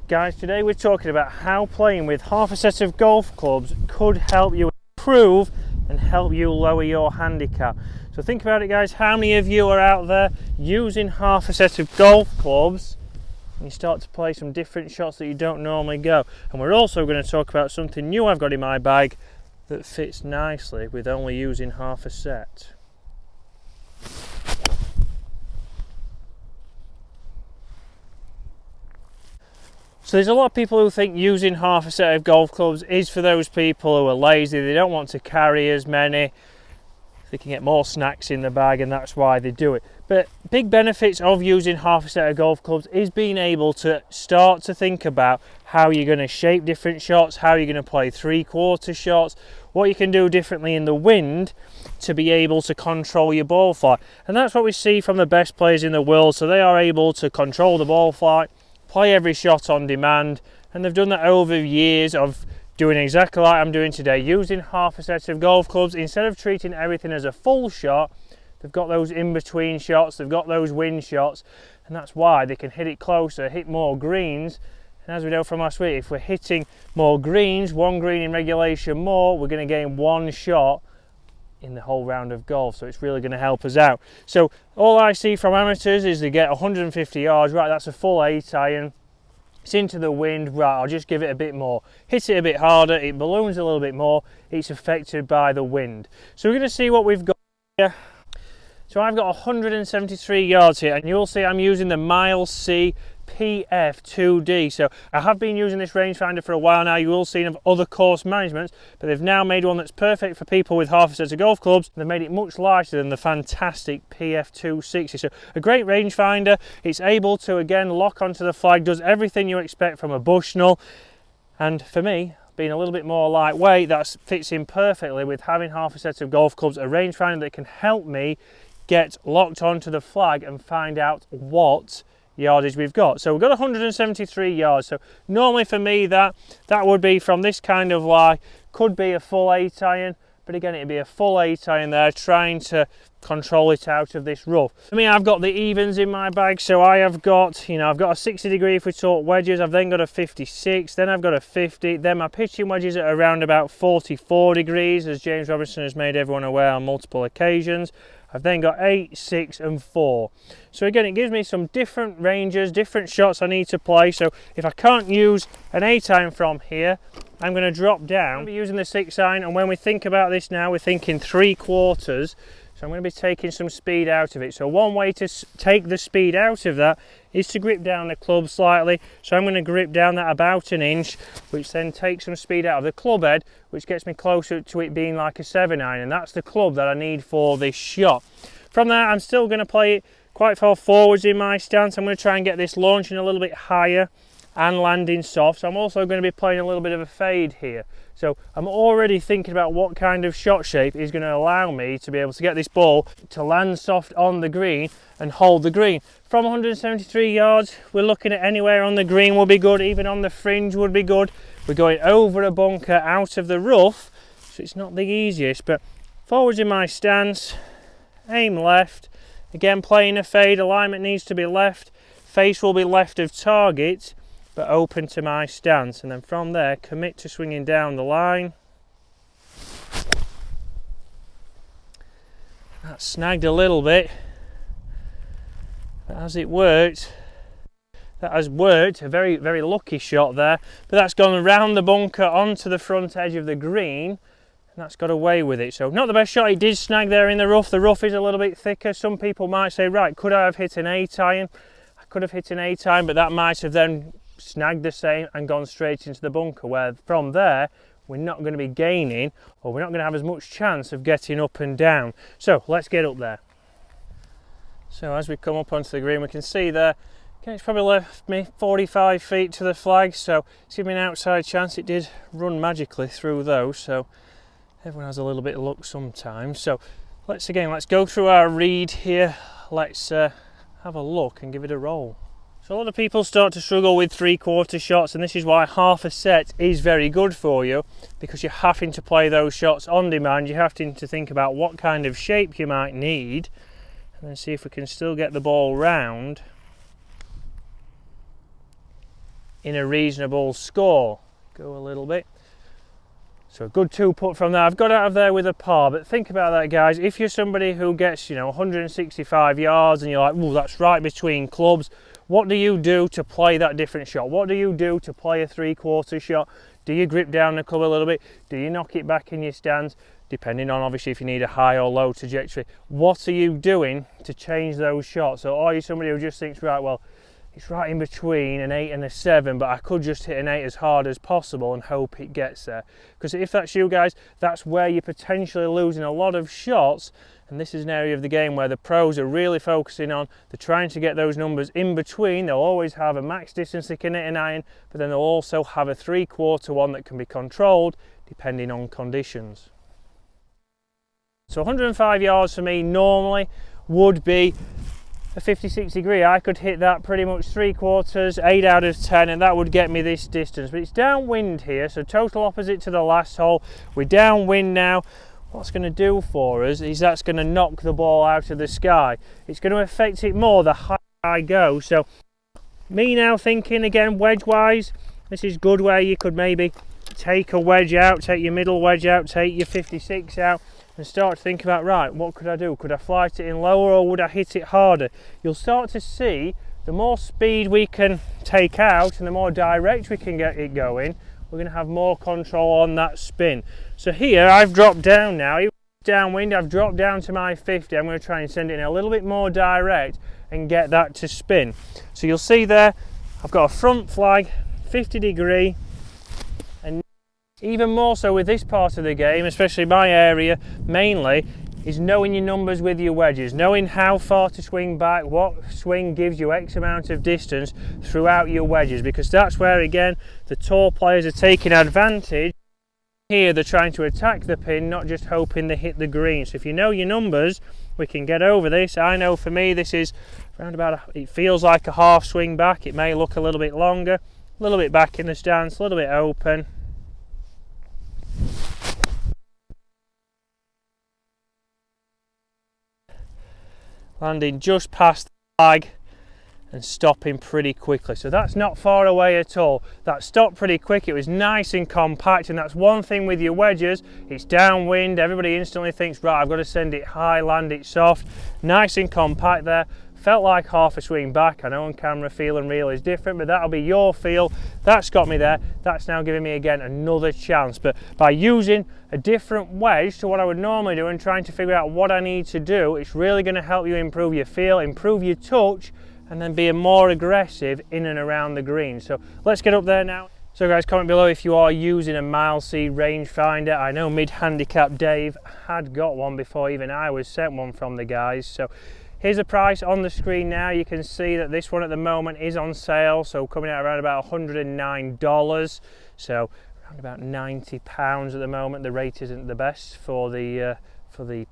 Guys, today we're talking about how playing with half a set of golf clubs could help you improve and help you lower your handicap. So think about it, guys. How many of you are out there using half a set of golf clubs and you start to play some different shots that you don't normally go? And we're also going to talk about something new I've got in my bag that fits nicely with only using half a set. So there's a lot of people who think using half a set of golf clubs is for those people who are lazy, they don't want to carry as many, they can get more snacks in the bag and that's why they do it. But big benefits of using half a set of golf clubs is being able to start to think about how you're going to shape different shots, how you're going to play three-quarter shots, what you can do differently in the wind to be able to control your ball flight. And that's what we see from the best players in the world. So they are able to control the ball flight, play every shot on demand, and they've done that over years of doing exactly like I'm doing today, using half a set of golf clubs. Instead of treating everything as a full shot, they've got those in-between shots, they've got those wind shots, and that's why they can hit it closer, hit more greens. And as we know from last week, if we're hitting more greens, one green in regulation more, we're going to gain one shot in the whole round of golf, so it's really going to help us out. So all I see from amateurs is they get 150 yards, right, that's a full 8 iron, it's into the wind, right, I'll just give it a bit more, hit it a bit harder, it balloons a little bit more, it's affected by the wind. So we're going to see what we've got here. So I've got 173 yards here, and you'll see I'm using the Mileseey Pf2D. So I have been using this rangefinder for a while now. You will see of other course managements, but they've now made one that's perfect for people with half a set of golf clubs. They've made it much lighter than the fantastic Pf260. So a great rangefinder. It's able to again lock onto the flag, does everything you expect from a Bushnell, and for me, being a little bit more lightweight, that fits in perfectly with having half a set of golf clubs, a rangefinder that can help me get locked onto the flag and find out what yardage we've got. So we've got 173 yards. So normally for me that would be from this kind of lie, could be a full 8 iron, but again it'd be a full 8 iron there, trying to control it out of this rough. For me, I've got the evens in my bag, so I have got, I've got a 60 degree if we talk wedges, I've then got a 56, then I've got a 50, then my pitching wedges are around about 44 degrees, as James Robertson has made everyone aware on multiple occasions. I've then got 8, 6 and 4. So again, it gives me some different ranges, different shots I need to play. So if I can't use an 8 iron from here, I'm going to drop down. I'll be using the 6 iron, and when we think about this now, we're thinking three-quarters. So I'm going to be taking some speed out of it. So one way to take the speed out of that is to grip down the club slightly. So I'm going to grip down that about an inch, which then takes some speed out of the club head, which gets me closer to it being like a 7 iron. And that's the club that I need for this shot. From there, I'm still going to play it quite far forwards in my stance. I'm going to try and get this launching a little bit higher and landing soft. So I'm also going to be playing a little bit of a fade here. So I'm already thinking about what kind of shot shape is going to allow me to be able to get this ball to land soft on the green and hold the green. From 173 yards, we're looking at anywhere on the green would be good, even on the fringe would be good. We're going over a bunker out of the rough, so it's not the easiest, but forwards in my stance, aim left, again playing a fade, alignment needs to be left, face will be left of target, but open to my stance, and then from there commit to swinging down the line. That snagged a little bit, but as it worked, that has worked, a very, very lucky shot there, but that's gone around the bunker onto the front edge of the green, and that's got away with it. So not the best shot. It did snag there in the rough is a little bit thicker. Some people might say, right, could I have hit an 8 iron? I could have hit an 8 iron, but that might have then snagged the same and gone straight into the bunker, where from there we're not going to be gaining, or we're not going to have as much chance of getting up and down. So let's get up there. So as we come up onto the green, we can see there, okay, it's probably left me 45 feet to the flag, so it's giving me an outside chance. It did run magically through those, so everyone has a little bit of luck sometimes. So let's go through our read here. Let's have a look and give it a roll. So a lot of people start to struggle with three-quarter shots, and this is why half a set is very good for you, because you're having to play those shots on demand. You're having to think about what kind of shape you might need, and then see if we can still get the ball round in a reasonable score. Go a little bit. So a good 2 putt from there. I've got out of there with a par, but think about that, guys. If you're somebody who gets, 165 yards and you're like, oh, that's right between clubs, what do you do to play that different shot? What do you do to play a 3/4 shot? Do you grip down the club a little bit? Do you knock it back in your stance? Depending on obviously if you need a high or low trajectory. What are you doing to change those shots? So are you somebody who just thinks, right, well, it's right in between an 8 and a 7, but I could just hit an 8 as hard as possible and hope it gets there? Because if that's you guys, that's where you're potentially losing a lot of shots. And this is an area of the game where the pros are really focusing on. They're trying to get those numbers in between. They'll always have a max distance they can hit an iron, but then they'll also have a 3/4 one that can be controlled depending on conditions. So 105 yards for me normally would be a 56 degree. I could hit that pretty much 3/4, 8 out of 10, and that would get me this distance. But it's downwind here, so total opposite to the last hole. We're downwind now. What's going to do for us is that's going to knock the ball out of the sky. It's going to affect it more the higher I go. So me now thinking again wedge wise, this is good where you could maybe take a wedge out, take your middle wedge out, take your 56 out, and start to think about, right, what could I do? Could I flight it in lower or would I hit it harder? You'll start to see the more speed we can take out and the more direct we can get it going, we're going to have more control on that spin. So here I've dropped down now, downwind, I've dropped down to my 50. I'm going to try and send it in a little bit more direct and get that to spin. So you'll see there, I've got a front flag, 50 degree, and even more so with this part of the game, especially my area mainly, is knowing your numbers with your wedges, knowing how far to swing back, what swing gives you X amount of distance throughout your wedges, because that's where again the tour players are taking advantage. Here they're trying to attack the pin, not just hoping they hit the green. So if you know your numbers, we can get over this. I know for me this is around about, it feels like a half swing back. It may look a little bit longer, a little bit back in the stance, a little bit open. Landing just past the flag and stopping pretty quickly. So that's not far away at all. That stopped pretty quick. It was nice and compact, and that's one thing with your wedges. It's downwind. Everybody instantly thinks, right, I've got to send it high, land it soft. Nice and compact there. Felt like half a swing back. I know on camera feel and reel is different, but that'll be your feel. That's got me there. That's now giving me again another chance. But by using a different wedge to what I would normally do and trying to figure out what I need to do, it's really going to help you improve your feel, improve your touch, and then being more aggressive in and around the green. So let's get up there now. So guys, comment below if you are using a Mileseey rangefinder. I know mid-handicap Dave had got one before even I was sent one from the guys. So here's the price on the screen now. You can see that this one at the moment is on sale, so coming out around about $109. So around about £90 at the moment. The rate isn't the best for the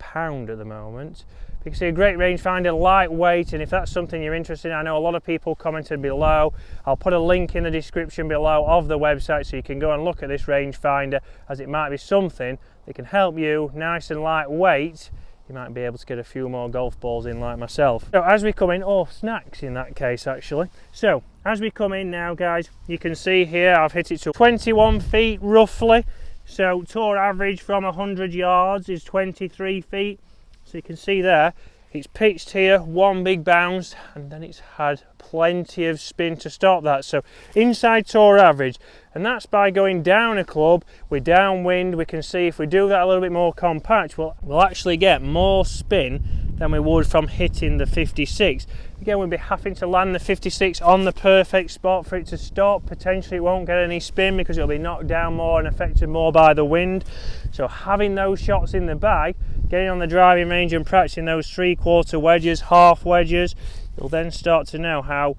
pound at the moment. You can see a great rangefinder, lightweight, and if that's something you're interested in, I know a lot of people commented below. I'll put a link in the description below of the website so you can go and look at this rangefinder, as it might be something that can help you, nice and lightweight. You might be able to get a few more golf balls in like myself. So as we come in, or snacks in that case actually. So as we come in now guys, you can see here I've hit it to 21 feet roughly. So tour average from 100 yards is 23 feet. So you can see there, it's pitched here, one big bounce, and then it's had plenty of spin to stop that. So inside tour average, and that's by going down a club. We're downwind. We can see if we do that a little bit more compact, we'll actually get more spin than we would from hitting the 56. Again, we'll be having to land the 56 on the perfect spot for it to stop. Potentially it won't get any spin because it'll be knocked down more and affected more by the wind. So having those shots in the bag, getting on the driving range and practicing those 3/4 wedges, half wedges, you'll then start to know how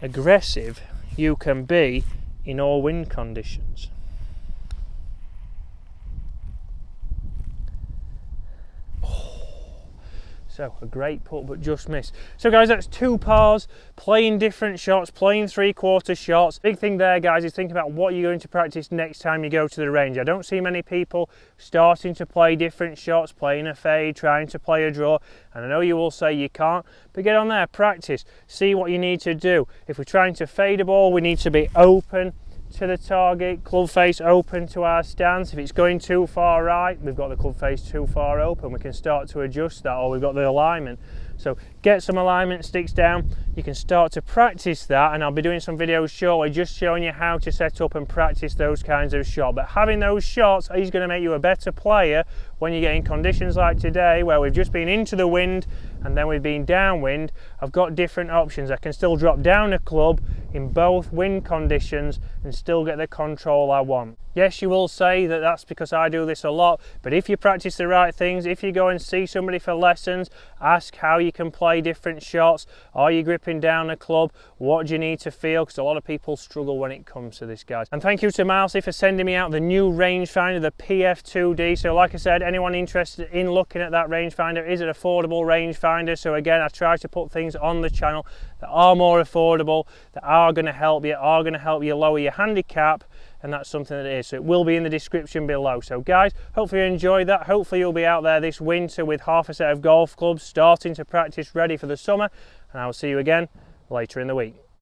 aggressive you can be in all wind conditions. So a great putt, but just missed. So guys, that's 2 pars, playing different shots, playing 3/4 shots. Big thing there, guys, is think about what you're going to practice next time you go to the range. I don't see many people starting to play different shots, playing a fade, trying to play a draw. And I know you will say you can't, but get on there, practice, see what you need to do. If we're trying to fade a ball, we need to be open to the target, club face open to our stance. If it's going too far right, we've got the club face too far open, we can start to adjust that, or we've got the alignment. So get some alignment sticks down, you can start to practice that, and I'll be doing some videos shortly just showing you how to set up and practice those kinds of shots. But having those shots is going to make you a better player when you get in conditions like today, where we've just been into the wind and then we've been downwind. I've got different options. I can still drop down a club in both wind conditions and still get the control I want. Yes, you will say that that's because I do this a lot, but if you practice the right things, if you go and see somebody for lessons, ask how you can play different shots. Are you gripping down a club? What do you need to feel? Because a lot of people struggle when it comes to this, guys. And thank you to Mileseey for sending me out the new rangefinder, the Pf2D. So like I said, anyone interested in looking at that rangefinder, is an affordable rangefinder. So again, I try to put things on the channel that are more affordable, that are going to help you lower your handicap, and that's something that it is. So it will be in the description below. So guys, hopefully you enjoyed that. Hopefully you'll be out there this winter with half a set of golf clubs, starting to practice ready for the summer, and I will see you again later in the week.